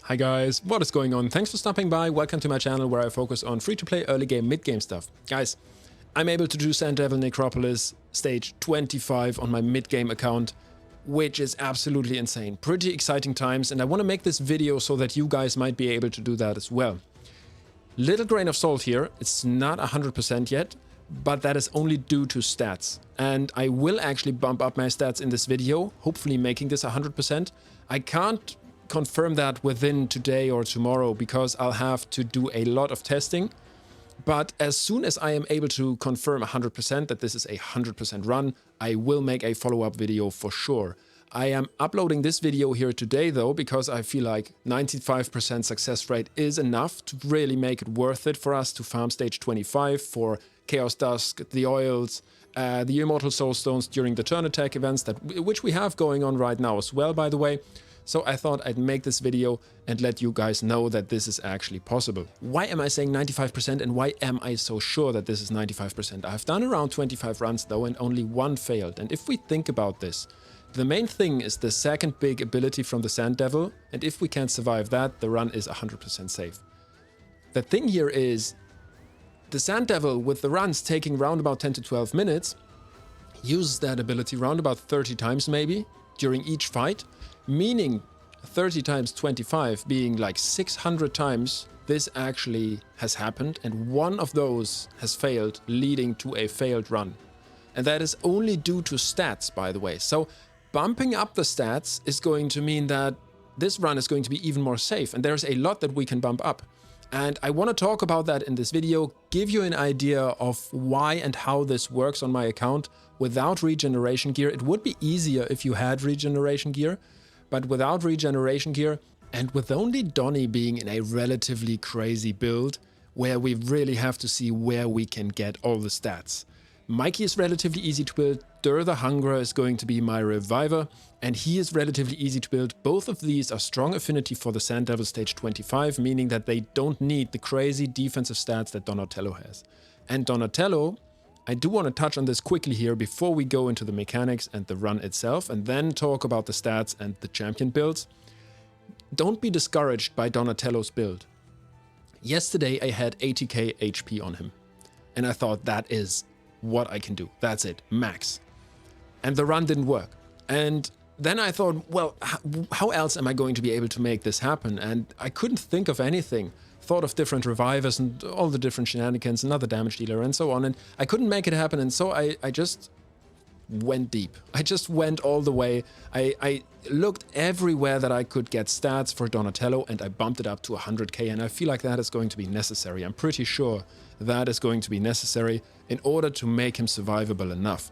Hi guys, what is going on? Thanks for stopping by. Welcome to my channel where I focus on free-to-play early game, mid-game stuff. Guys, I'm able to do Sanddevil Necropolis stage 25 on my mid-game account, which is absolutely insane. Pretty exciting times, and I want to make this video so that you guys might be able to do that as well. Little grain of salt here, it's not 100% yet, but that is only due to stats. And I will actually bump up my stats in this video, hopefully making this 100%. I can't confirm that within today or tomorrow because I'll have to do a lot of testing. But as soon as I am able to confirm 100% that this is a 100% run, I will make a follow-up video for sure. I am uploading this video here today though because I feel like 95% success rate is enough to really make it worth it for us to farm stage 25 for Chaos Dusk, the Oils, the Immortal Soulstones during the turn attack events, which we have going on right now as well, by the way. So I thought I'd make this video and let you guys know that this is actually possible. Why am I saying 95% and why am I so sure that this is 95%? I've done around 25 runs though and only one failed. And if we think about this, the main thing is the second big ability from the Sanddevil, and if we can survive that, the run is 100% safe. The thing here is, the Sanddevil with the runs taking round about 10 to 12 minutes, uses that ability round about 30 times maybe, during each fight, meaning 30 times 25 being like 600 times this actually has happened, and one of those has failed, leading to a failed run. And that is only due to stats, by the way. So bumping up the stats is going to mean that this run is going to be even more safe, and there's a lot that we can bump up. And I want to talk about that in this video, give you an idea of why and how this works on my account without regeneration gear. It would be easier if you had regeneration gear, but without regeneration gear and with only Donnie being in a relatively crazy build where we really have to see where we can get all the stats. Mikey is relatively easy to build, Dur the Hungerer is going to be my reviver, and he is relatively easy to build. Both of these are strong affinity for the Sanddevil stage 25, meaning that they don't need the crazy defensive stats that Donatello has. And Donatello, I do want to touch on this quickly here before we go into the mechanics and the run itself, and then talk about the stats and the champion builds. Don't be discouraged by Donatello's build. Yesterday I had 80k HP on him, and I thought that is what I can do. That's it, max. And the run didn't work. And then I thought, well, how else am I going to be able to make this happen? And I couldn't think of anything. Thought of different revivers and all the different shenanigans, another damage dealer and so on, and I couldn't make it happen, and so I just went deep. I just went all the way. I looked everywhere that I could get stats for Donatello, and I bumped it up to 100k, and I feel like that is going to be necessary. I'm pretty sure that is going to be necessary in order to make him survivable enough.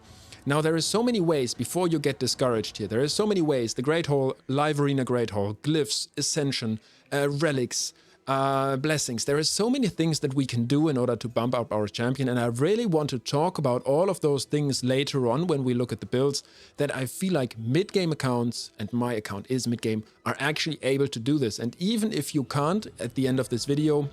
Now, there is so many ways, before you get discouraged here, there is so many ways: the Great Hall, Live Arena Great Hall, Glyphs, Ascension, Relics, blessings. There is so many things that we can do in order to bump up our champion, and I really want to talk about all of those things later on when we look at the builds, that I feel like mid-game accounts, and my account is mid-game, are actually able to do this. And even if you can't at the end of this video,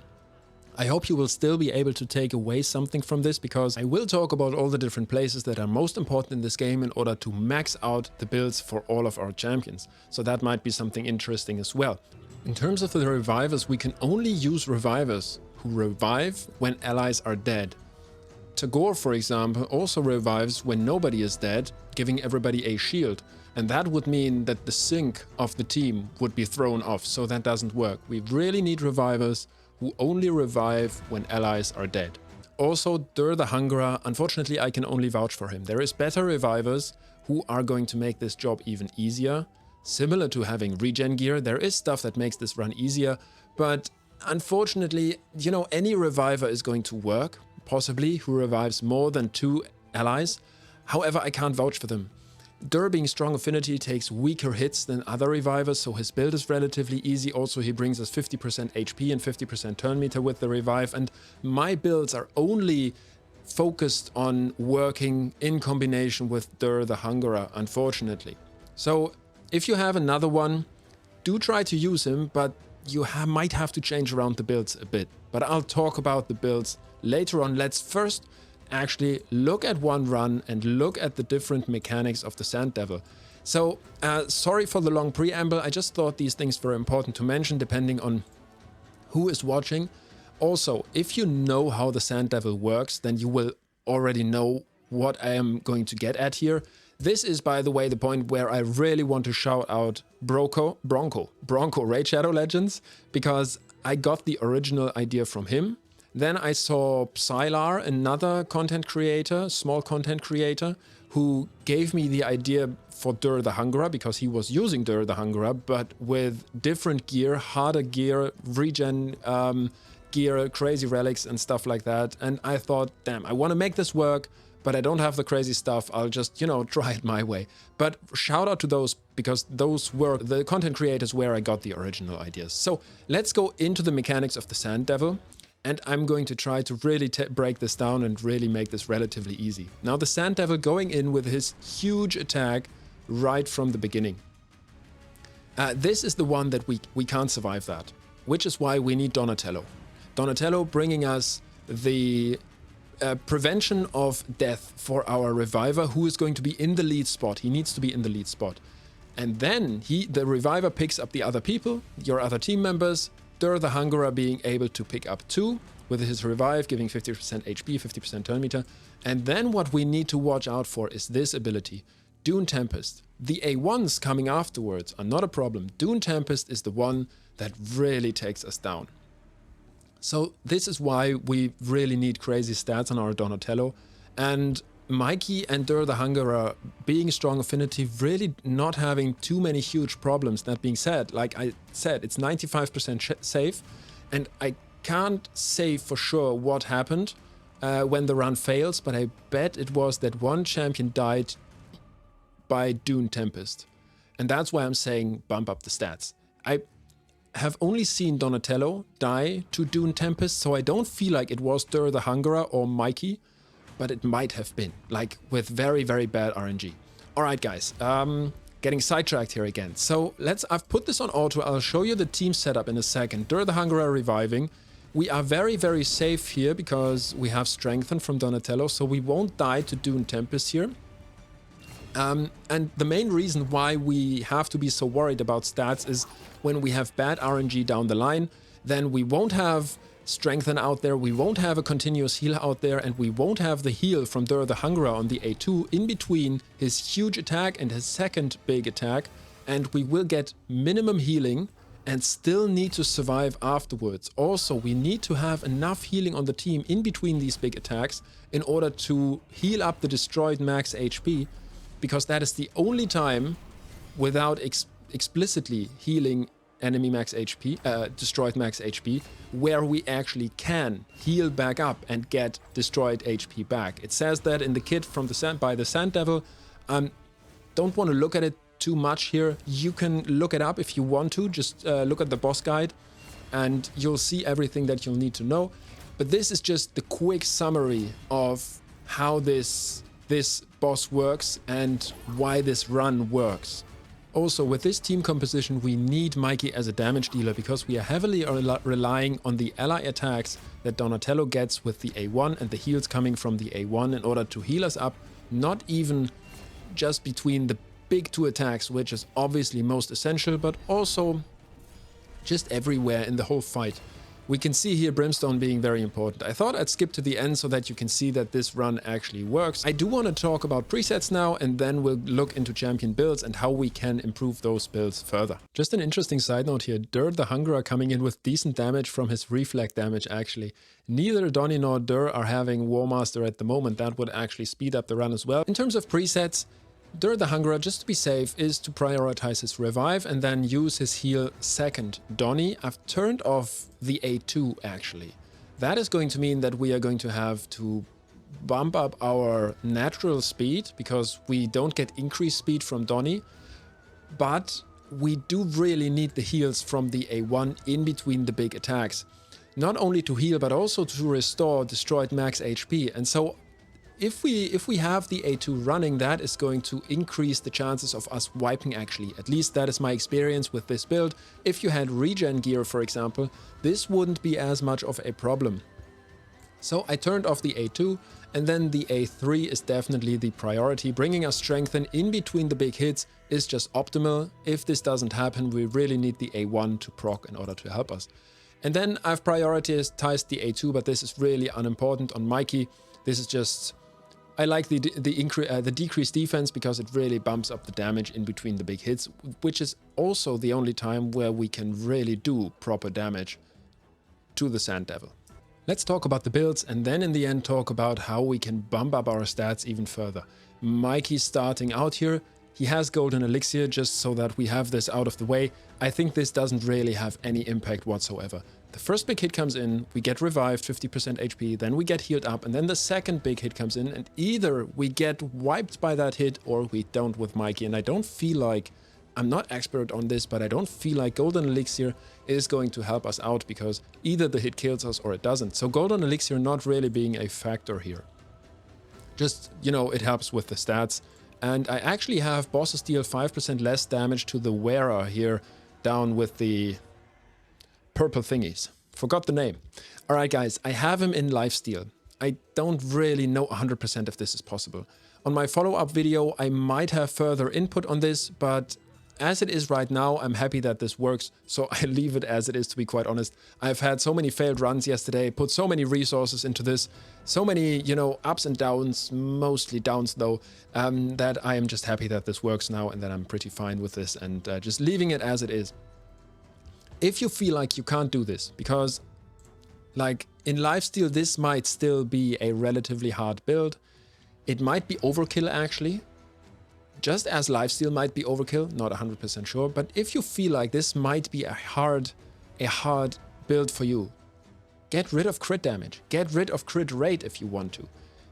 I hope you will still be able to take away something from this, because I will talk about all the different places that are most important in this game in order to max out the builds for all of our champions. So that might be something interesting as well. In terms of the revivers, we can only use revivers who revive when allies are dead. Tagore, for example, also revives when nobody is dead, giving everybody a shield. And that would mean that the sync of the team would be thrown off, so that doesn't work. We really need revivers who only revive when allies are dead. Also, Dur the Hungerer, unfortunately I can only vouch for him. There is better revivers who are going to make this job even easier. Similar to having regen gear, there is stuff that makes this run easier, but unfortunately, you know, any reviver is going to work, possibly, who revives more than 2 allies. However, I can't vouch for them. Dur being strong affinity takes weaker hits than other revivers, so his build is relatively easy. Also, he brings us 50% HP and 50% turn meter with the revive, and my builds are only focused on working in combination with Dur the Hungerer, unfortunately. So if you have another one, do try to use him, but you might have to change around the builds a bit. But I'll talk about the builds later on. Let's first actually look at one run and look at the different mechanics of the Sanddevil. So, sorry for the long preamble. I just thought these things were important to mention depending on who is watching. Also, if you know how the Sanddevil works, then you will already know what I am going to get at here. This is, by the way, the point where I really want to shout out Bronco Raid Shadow Legends, because I got the original idea from him. Then I saw Psylar, another content creator, small content creator, who gave me the idea for Dur the Hungerer, because he was using Dur the Hungerer, but with different gear, harder gear, regen gear, crazy relics and stuff like that. And I thought, damn, I want to make this work, but I don't have the crazy stuff. I'll just, you know, try it my way. But shout out to those, because those were the content creators where I got the original ideas. So let's go into the mechanics of the Sanddevil. And I'm going to try to really break this down and really make this relatively easy. Now, the Sanddevil going in with his huge attack right from the beginning. This is the one that we can't survive that, which is why we need Donatello. Donatello bringing us the prevention of death for our Reviver, who is going to be in the lead spot. He needs to be in the lead spot. And then the Reviver picks up the other people, your other team members, Dur the Hungerer being able to pick up 2 with his revive, giving 50% HP, 50% turn meter. And then what we need to watch out for is this ability, Dune Tempest. The A1s coming afterwards are not a problem. Dune Tempest is the one that really takes us down. So this is why we really need crazy stats on our Donatello. And Mikey and Dur the Hungerer being strong affinity, really not having too many huge problems. That being said, like I said, it's 95% safe, and I can't say for sure what happened when the run fails, but I bet it was that one champion died by Dune Tempest. And that's why I'm saying bump up the stats. I have only seen Donatello die to Dune Tempest, so I don't feel like it was Dur the Hungerer or Mikey, but it might have been, like with very, very bad RNG. All right, guys, getting sidetracked here again. So I've put this on auto. I'll show you the team setup in a second. Dur the Hungerer reviving. We are very, very safe here because we have Strengthen from Donatello, so we won't die to Dune Tempest here. And the main reason why we have to be so worried about stats is when we have bad RNG down the line, then we won't have Strengthen out there, we won't have a continuous heal out there, and we won't have the heal from Dur the Hungerer on the A2 in between his huge attack and his second big attack, and we will get minimum healing and still need to survive afterwards. Also, we need to have enough healing on the team in between these big attacks in order to heal up the destroyed max HP, because that is the only time without explicitly healing enemy max HP, destroyed max HP, where we actually can heal back up and get destroyed HP back. It says that in the kit from by the Sanddevil. Don't want to look at it too much here. You can look it up if you want to. Just look at the boss guide and you'll see everything that you'll need to know. But this is just the quick summary of how this boss works and why this run works. Also, with this team composition, we need Mikey as a damage dealer because we are heavily relying on the ally attacks that Donatello gets with the A1 and the heals coming from the A1 in order to heal us up, not even just between the big 2 attacks, which is obviously most essential, but also just everywhere in the whole fight. We can see here Brimstone being very important. I thought I'd skip to the end so that you can see that this run actually works. I do want to talk about presets now, and then we'll look into champion builds and how we can improve those builds further. Just an interesting side note here, Dur the Hungerer coming in with decent damage from his reflect damage actually. Neither Donnie nor Dur are having War Master at the moment. That would actually speed up the run as well. In terms of presets, Dur the Hungerer, just to be safe, is to prioritize his revive and then use his heal second. Donnie, I've turned off the A2 actually. That is going to mean that we are going to have to bump up our natural speed because we don't get increased speed from Donnie. But we do really need the heals from the A1 in between the big attacks. Not only to heal, but also to restore destroyed max HP. And so if we have the A2 running, that is going to increase the chances of us wiping actually. At least that is my experience with this build. If you had regen gear, for example, this wouldn't be as much of a problem. So I turned off the A2, and then the A3 is definitely the priority. Bringing us strengthen in between the big hits is just optimal. If this doesn't happen, we really need the A1 to proc in order to help us. And then I've prioritized the A2, but this is really unimportant on Mikey. This is just... I like the decreased defense because it really bumps up the damage in between the big hits, which is also the only time where we can really do proper damage to the Sanddevil. Let's talk about the builds and then in the end talk about how we can bump up our stats even further. Mikey's starting out here. He has golden elixir just so that we have this out of the way. I think this doesn't really have any impact whatsoever. The first big hit comes in, we get revived 50% HP, then we get healed up, and then the second big hit comes in, and either we get wiped by that hit or we don't with Mikey. And I don't feel like, I'm not expert on this, but I don't feel like golden elixir is going to help us out because either the hit kills us or it doesn't. So golden elixir not really being a factor here. Just, you know, it helps with the stats. And I actually have bosses deal 5% less damage to the wearer here down with the purple thingies. Forgot the name. Alright guys, I have him in lifesteal. I don't really know 100% if this is possible. On my follow-up video I might have further input on this, but as it is right now I'm happy that this works, so I leave it as it is, to be quite honest. I've had so many failed runs yesterday, put so many resources into this, so many, you know, ups and downs, mostly downs though, that I am just happy that this works now and that I'm pretty fine with this and just leaving it as it is. If you feel like you can't do this, because like in lifesteal this might still be a relatively hard build, it might be overkill actually, just as lifesteal might be overkill, not 100% sure, but if you feel like this might be a hard build for you, get rid of crit damage, get rid of crit rate if you want to.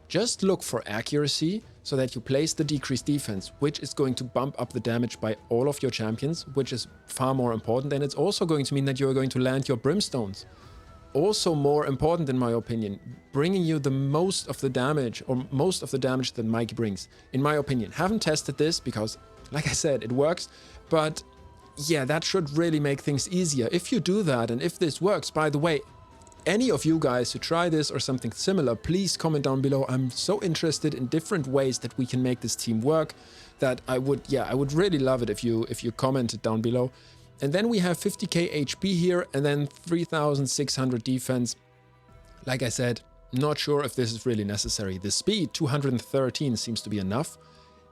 Just look for accuracy so that you place the decreased defense, which is going to bump up the damage by all of your champions, which is far more important. And it's also going to mean that you're going to land your brimstones. Also more important in my opinion, bringing you the most of the damage or most of the damage that Mikey brings. In my opinion, haven't tested this because, like I said, it works. But yeah, that should really make things easier. If you do that and if this works, by the way, any of you guys who try this or something similar, please comment down below. I'm so interested in different ways that we can make this team work that I would really love it if you commented down below. And then we have 50k HP here and then 3600 defense. Like I said, not sure if this is really necessary. The speed 213 seems to be enough.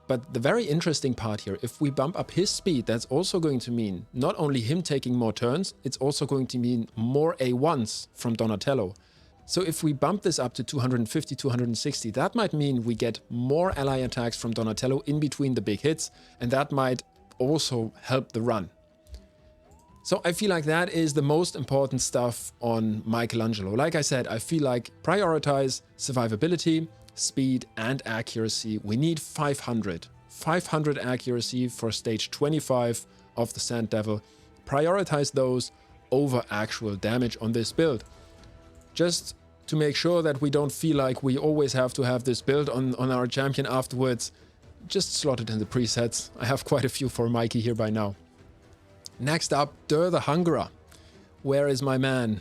But the very interesting part here, if we bump up his speed, that's also going to mean not only him taking more turns, it's also going to mean more A1s from Donatello. So if we bump this up to 250, 260, that might mean we get more ally attacks from Donatello in between the big hits, and that might also help the run. So I feel like that is the most important stuff on Michelangelo. Like I said, I feel like prioritize survivability, speed and accuracy. We need 500 accuracy for stage 25 of the Sanddevil. Prioritize those over actual damage on this build, just to make sure that we don't feel like we always have to have this build on our champion afterwards. Just slot it in the presets. I have quite a few for Mikey here by now. Next up, the Hungerer. Where is my man?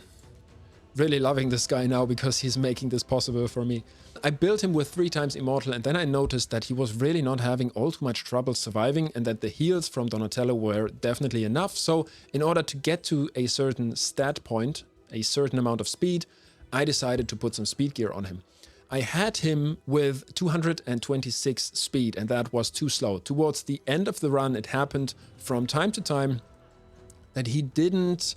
Really loving this guy now because he's making this possible for me. I built him with 3 times Immortal and then I noticed that he was really not having all too much trouble surviving and that the heals from Donatello were definitely enough. So in order to get to a certain stat point, a certain amount of speed, I decided to put some speed gear on him. I had him with 226 speed and that was too slow. Towards the end of the run, it happened from time to time that he didn't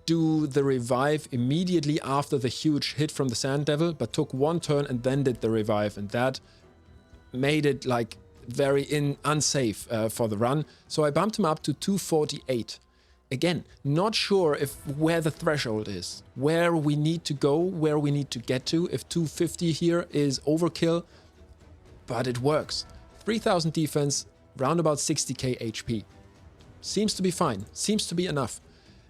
do the revive immediately after the huge hit from the Sanddevil, but took 1 turn and then did the revive, and that made it like very unsafe for the run. So I bumped him up to 248. Again, not sure where the threshold is, where we need to go, where we need to get to, if 250 here is overkill, but it works. 3000 defense, round about 60k HP. Seems to be fine, seems to be enough.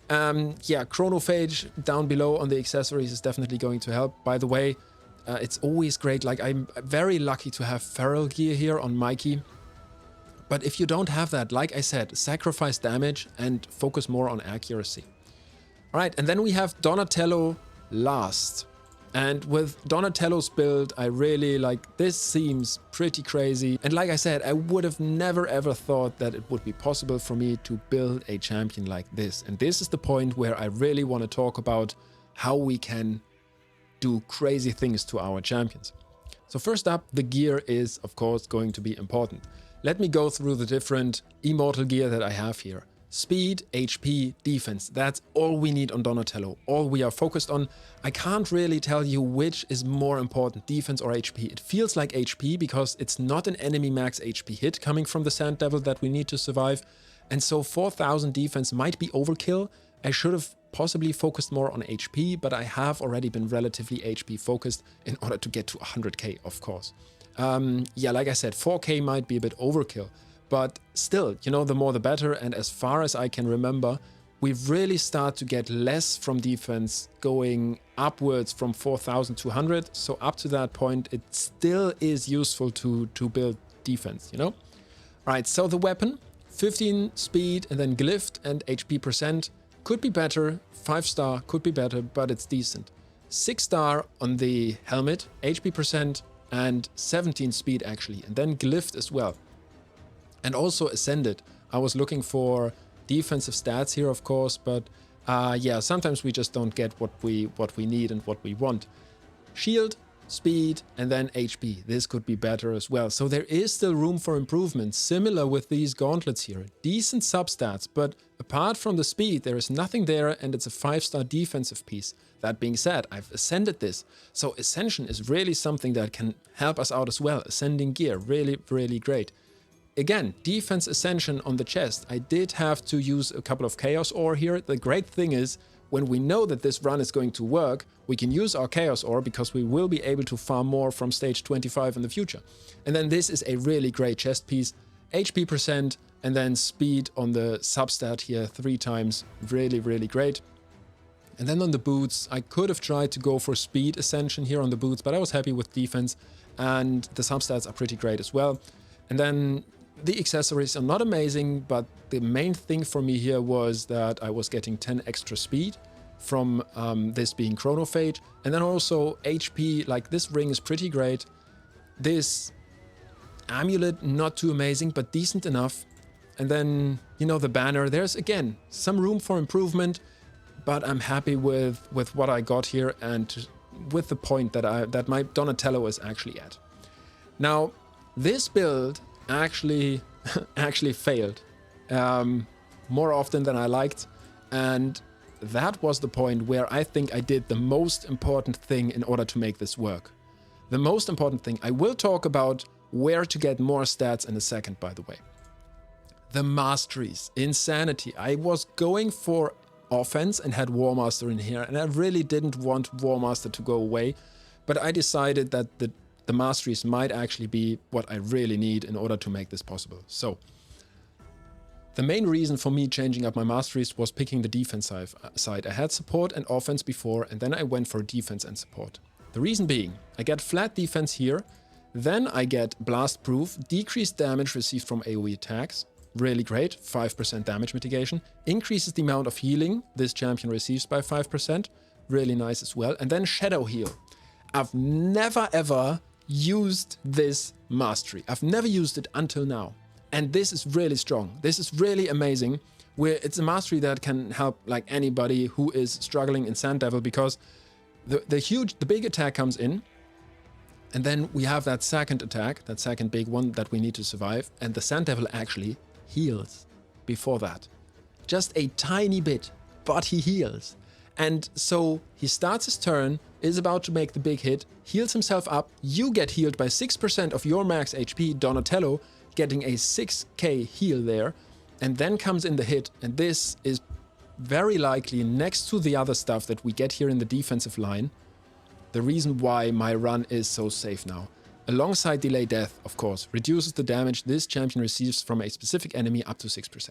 Yeah, Chronophage down below on the accessories is definitely going to help. By the way, it's always great, like I'm very lucky to have feral gear here on Mikey. But if you don't have that, like I said, sacrifice damage and focus more on accuracy. Alright, and then we have Donatello last. And with Donatello's build, I really like, this seems pretty crazy. And like I said, I would have never ever thought that it would be possible for me to build a champion like this. And this is the point where I really want to talk about how we can do crazy things to our champions. So first up, the gear is of course going to be important. Let me go through the different immortal gear that I have here. Speed, HP, defense. That's all we need on Donatello. All we are focused on. I can't really tell you which is more important, defense or HP. It feels like HP because it's not an enemy max HP hit coming from the Sanddevil that we need to survive. And so 4000 defense might be overkill. I should have possibly focused more on HP, but I have already been relatively HP focused in order to get to 100k, of course. Yeah, like I said, 4k might be a bit overkill. But still, you know, the more the better. And as far as I can remember, we really start to get less from defense going upwards from 4200. So up to that point, it still is useful to build defense, you know? All right, so the weapon, 15 speed and then glyphed and HP percent. Could be better, 5-star could be better, but it's decent. 6-star on the helmet, HP percent and 17 speed actually, and then glyphed as well. And also ascended. I was looking for defensive stats here, of course, but yeah, sometimes we just don't get what we need and what we want. Shield, speed, and then HP. This could be better as well. So there is still room for improvement, similar with these gauntlets here. Decent substats, but apart from the speed, there is nothing there, and it's a 5-star defensive piece. That being said, I've ascended this. So Ascension is really something that can help us out as well. Ascending gear, really, really great. Again, defense ascension on the chest. I did have to use a couple of chaos ore here. The great thing is, when we know that this run is going to work, we can use our chaos ore because we will be able to farm more from stage 25 in the future. And then this is a really great chest piece. HP percent and then speed on the substat here 3 times. Really, really great. And then on the boots, I could have tried to go for speed ascension here on the boots, but I was happy with defense and the substats are pretty great as well. And then the accessories are not amazing, but the main thing for me here was that I was getting 10 extra speed from this being chronophage. And then also HP, like this ring is pretty great. This amulet, not too amazing, but decent enough. And then, you know, the banner, there's again some room for improvement, but I'm happy with what I got here and with the point that my Donatello is actually at. Now, this build actually failed more often than I liked, and that was the point where I think I did the most important thing in order to make this work. The most important thing, I will talk about where to get more stats in a second, by the way. The masteries, insanity. I was going for offense and had War Master in here, and I really didn't want War Master to go away, but I decided that the masteries might actually be what I really need in order to make this possible. So, the main reason for me changing up my masteries was picking the defense side. I had support and offense before, and then I went for defense and support. The reason being, I get flat defense here, then I get blast proof, decreased damage received from AoE attacks, really great, 5% damage mitigation, increases the amount of healing this champion receives by 5%, really nice as well, and then shadow heal. I've never ever used this mastery. I've never used it until now. And this is really strong. This is really amazing. Where it's a mastery that can help like anybody who is struggling in Sanddevil, because the big attack comes in, and then we have that second attack, that second big one that we need to survive, and the Sanddevil actually heals before that. Just a tiny bit, but he heals. And so he starts his turn, is about to make the big hit, heals himself up, you get healed by 6% of your max HP, Donatello getting a 6k heal there, and then comes in the hit, and this is very likely next to the other stuff that we get here in the defensive line, the reason why my run is so safe now. Alongside delay death, of course, reduces the damage this champion receives from a specific enemy up to 6%.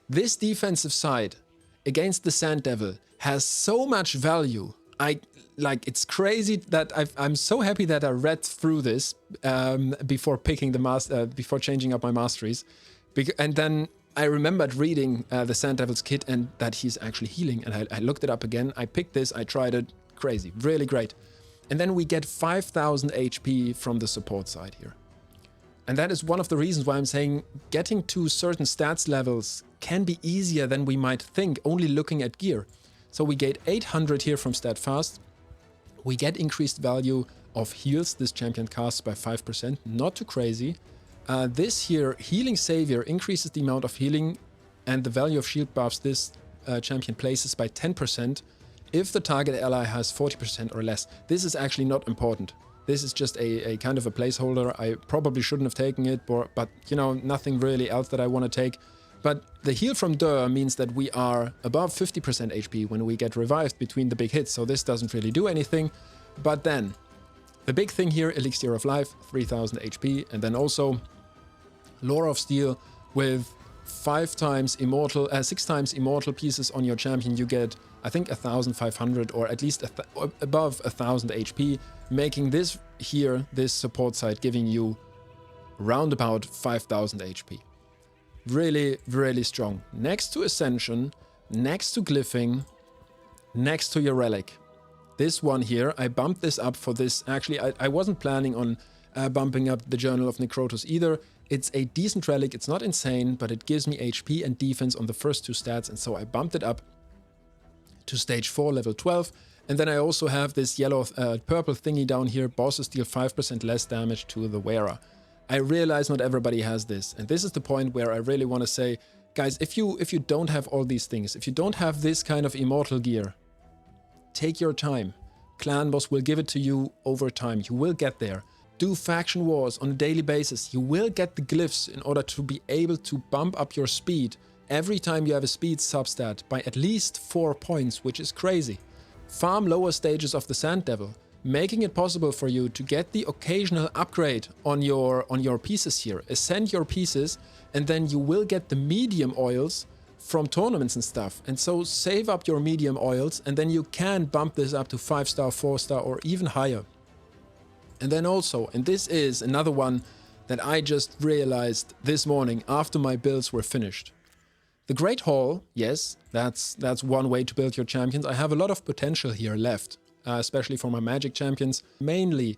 This defensive side against the Sanddevil has so much value. It's crazy that I'm so happy that I read through this before picking the before changing up my masteries, and then I remembered reading the Sanddevil's kit and that he's actually healing, and I looked it up again. I picked this, I tried it, crazy, really great. And then we get 5000 HP from the support side here. And that is one of the reasons why I'm saying getting to certain stats levels can be easier than we might think, only looking at gear. So we get 800 here from StatFast. We get increased value of heals. This champion casts by 5%, not too crazy. This here, Healing Savior, increases the amount of healing and the value of shield buffs this champion places by 10% if the target ally has 40% or less. This is actually not important. This is just a kind of a placeholder. I probably shouldn't have taken it, but you know, nothing really else that I want to take. But the heal from Dur means that we are above 50% HP when we get revived between the big hits, so this doesn't really do anything. But then, the big thing here, Elixir of Life, 3000 HP, and then also Lore of Steel with 6 times immortal pieces on your champion. You get, I think, 1500 or at least above 1000 HP, making this here, this support side, giving you round about 5000 HP. Really, really strong. Next to Ascension, next to Glyphing, next to your Relic. This one here, I bumped this up for this. Actually, I wasn't planning on bumping up the Journal of Necrotus either. It's a decent relic, it's not insane, but it gives me HP and defense on the first 2 stats, and so I bumped it up to stage 4, level 12. And then I also have this purple thingy down here. Bosses deal 5% less damage to the wearer. I realize not everybody has this, and this is the point where I really want to say, guys, if you don't have all these things, if you don't have this kind of immortal gear, take your time. Clan Boss will give it to you over time. You will get there. Do faction wars on a daily basis. You will get the glyphs in order to be able to bump up your speed every time you have a speed substat by at least 4 points, which is crazy. Farm lower stages of the Sanddevil, making it possible for you to get the occasional upgrade on your pieces here. Ascend your pieces, and then you will get the medium oils from tournaments and stuff. And so save up your medium oils, and then you can bump this up to 5-star, 4-star, or even higher. And then also, and this is another one that I just realized this morning after my builds were finished. The Great Hall, yes, that's one way to build your champions. I have a lot of potential here left, especially for my magic champions. Mainly,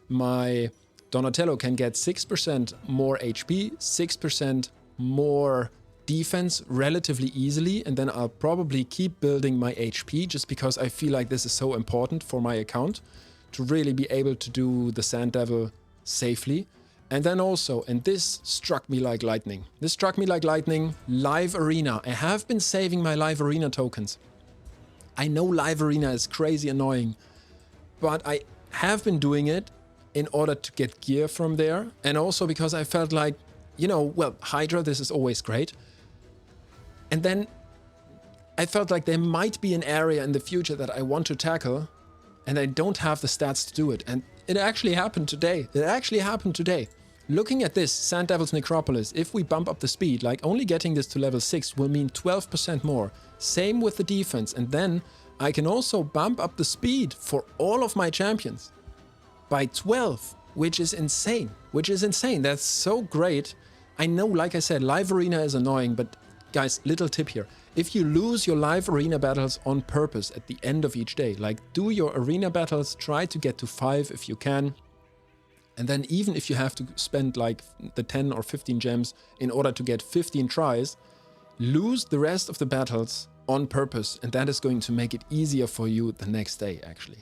my Donatello can get 6% more HP, 6% more defense relatively easily, and then I'll probably keep building my HP just because I feel like this is so important for my account to really be able to do the Sanddevil safely. And then also, and this struck me like lightning. Live Arena. I have been saving my Live Arena tokens. I know Live Arena is crazy annoying, but I have been doing it in order to get gear from there. And also because I felt like, you know, well, Hydra, this is always great. And then I felt like there might be an area in the future that I want to tackle, and I don't have the stats to do it. And it actually happened today. Looking at this, Sanddevil's Necropolis, if we bump up the speed, like only getting this to level 6 will mean 12% more. Same with the defense. And then I can also bump up the speed for all of my champions by 12, which is insane. That's so great. I know, like I said, Live Arena is annoying, but guys, little tip here. If you lose your Live Arena battles on purpose at the end of each day, like do your arena battles, try to get to 5 if you can. And then even if you have to spend like the 10 or 15 gems in order to get 15 tries, lose the rest of the battles on purpose. And that is going to make it easier for you the next day, actually.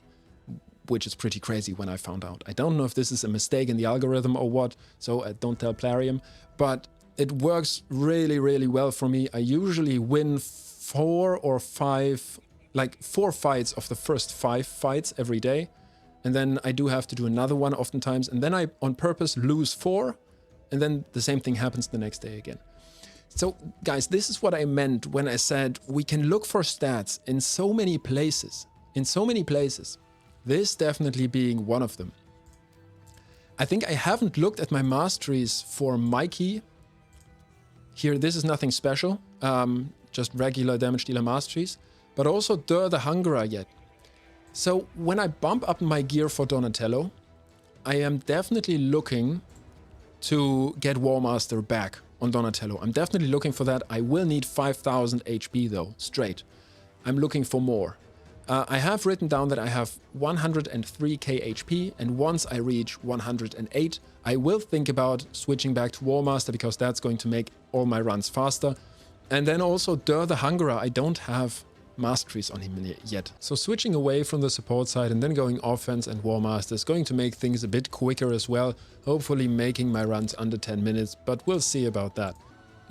Which is pretty crazy when I found out. I don't know if this is a mistake in the algorithm or what, so don't tell Plarium. But it works really, really well for me. I usually win 4 or 5, like 4 fights of the first 5 fights every day. And then I do have to do another one oftentimes. And then I, on purpose, lose 4. And then the same thing happens the next day again. So, guys, this is what I meant when I said we can look for stats in so many places. This definitely being one of them. I think I haven't looked at my masteries for Mikey. Here, this is nothing special. Just regular damage dealer masteries. But also Dur the Hungerer yet. So when I bump up my gear for Donatello, I am definitely looking to get War Master back on Donatello. I'm definitely looking for that. I will need 5000 HP though, straight. I'm looking for more. I have written down that I have 103k HP, and once I reach 108, I will think about switching back to War Master, because that's going to make all my runs faster. And then also Dur the Hungerer, I don't have masteries on him yet. So switching away from the support side and then going offense and War Master is going to make things a bit quicker as well, hopefully making my runs under 10 minutes, but we'll see about that.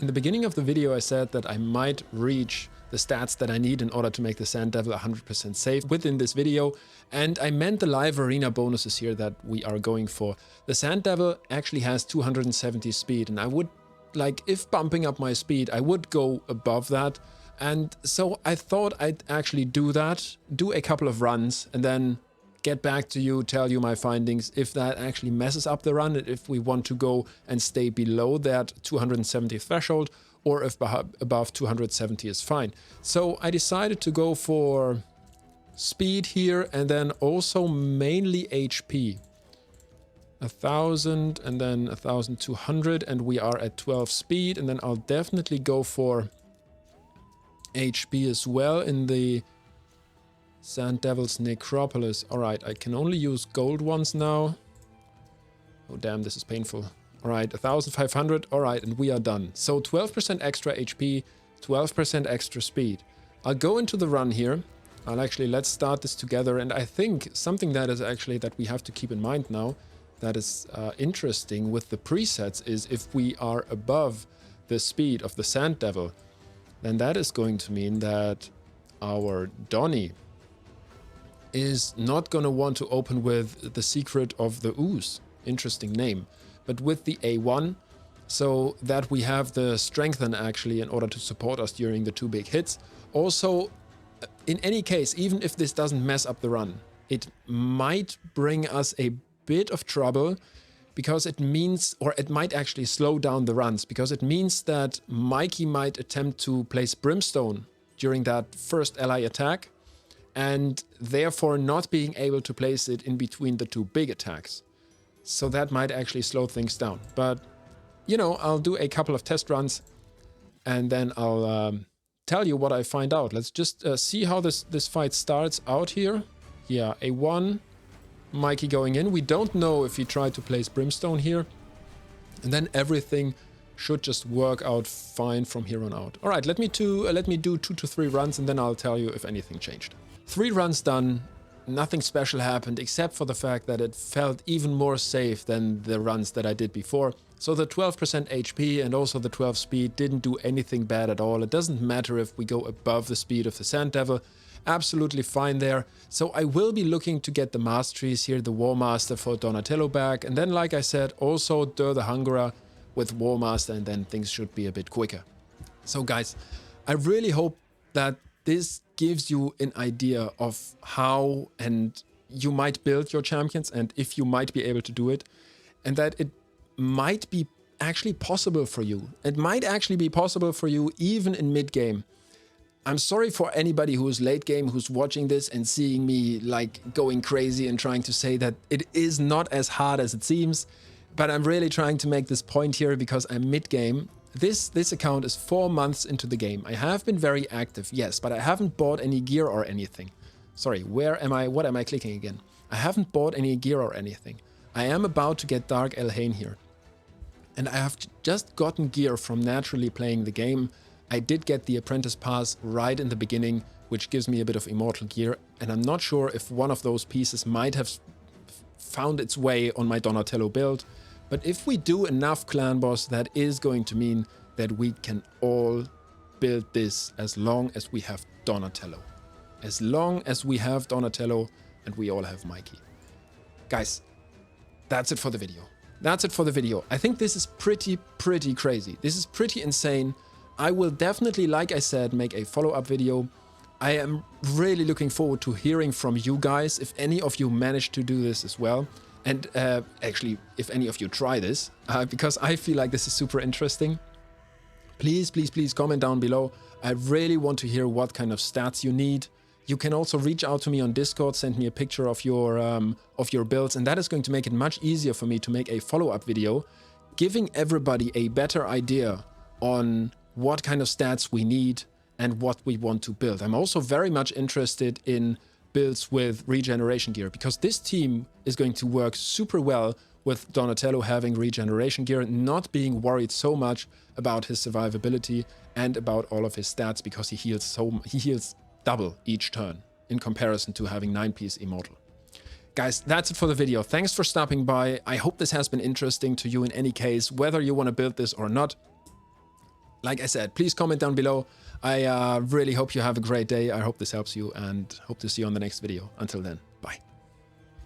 In the beginning of the video I said that I might reach the stats that I need in order to make the Sanddevil 100% safe within this video, and I meant the live arena bonuses here that we are going for. The Sanddevil actually has 270 speed, and I would, like, if bumping up my speed, I would go above that. And so I thought I'd actually do that, do a couple of runs, and then get back to you, tell you my findings, if that actually messes up the run, and if we want to go and stay below that 270 threshold, or if above 270 is fine. So I decided to go for speed here, and then also mainly HP. 1000 and then 1200, and we are at 12 speed, and then I'll definitely go for HP as well in the Sanddevil's Necropolis. Alright, I can only use gold ones now. Oh damn, this is painful. Alright, 1500. Alright, and we are done. So 12% extra HP, 12% extra speed. I'll go into the run here. Let's start this together. And I think something that is actually that we have to keep in mind now, that is interesting with the presets, is if we are above the speed of the Sanddevil, then that is going to mean that our Donnie is not going to want to open with the Secret of the Ooze, interesting name, but with the A1, so that we have the Strengthen actually in order to support us during the 2 big hits. Also, in any case, even if this doesn't mess up the run, it might bring us a bit of trouble, because it means, or it might actually slow down the runs, because it means that Mikey might attempt to place Brimstone during that first ally attack, and therefore not being able to place it in between the 2 big attacks. So that might actually slow things down. But, you know, I'll do a couple of test runs, and then I'll tell you what I find out. Let's just see how this fight starts out here. Yeah, A1. Mikey going in. We don't know if he tried to place Brimstone here. And then everything should just work out fine from here on out. All right, let me do 2 to 3 runs, and then I'll tell you if anything changed. 3 runs done. Nothing special happened, except for the fact that it felt even more safe than the runs that I did before. So the 12% HP and also the 12 speed didn't do anything bad at all. It doesn't matter if we go above the speed of the Sanddevil. Absolutely fine there. So I will be looking to get the masteries here, the War Master for Donatello back, and then, like I said, also Dur the Hungerer with War Master, and then things should be a bit quicker. So guys, I really hope that this gives you an idea of how and you might build your champions, and if you might be able to do it, and that it might be actually possible for you. It might actually be possible for you even in mid-game. I'm sorry for anybody who's late game, who's watching this and seeing me like going crazy and trying to say that it is not as hard as it seems, but I'm really trying to make this point here because I'm mid-game. This account is 4 months into the game. I have been very active, yes, but I haven't bought any gear or anything. Sorry, where am I? What am I clicking again? I haven't bought any gear or anything. I am about to get Dark Elhain here. And I have just gotten gear from naturally playing the game. I did get the Apprentice Pass right in the beginning, which gives me a bit of immortal gear, and I'm not sure if one of those pieces might have found its way on my Donatello build, but if we do enough clan boss, that is going to mean that we can all build this as long as we have Donatello. As long as we have Donatello and we all have Mikey. Guys, that's it for the video. That's it for the video. I think this is pretty crazy. This is pretty insane. I will definitely, like I said, make a follow-up video. I am really looking forward to hearing from you guys, if any of you manage to do this as well. And actually, if any of you try this, because I feel like this is super interesting. Please comment down below. I really want to hear what kind of stats you need. You can also reach out to me on Discord, send me a picture of your builds, and that is going to make it much easier for me to make a follow-up video, giving everybody a better idea on what kind of stats we need and what we want to build. I'm also very much interested in builds with regeneration gear, because this team is going to work super well with Donatello having regeneration gear, not being worried so much about his survivability and about all of his stats, because he heals double each turn in comparison to having 9-piece immortal. Guys, that's it for the video. Thanks for stopping by. I hope this has been interesting to you in any case, whether you want to build this or not. Like I said, please comment down below. I really hope you have a great day. I hope this helps you, and hope to see you on the next video. Until then, bye.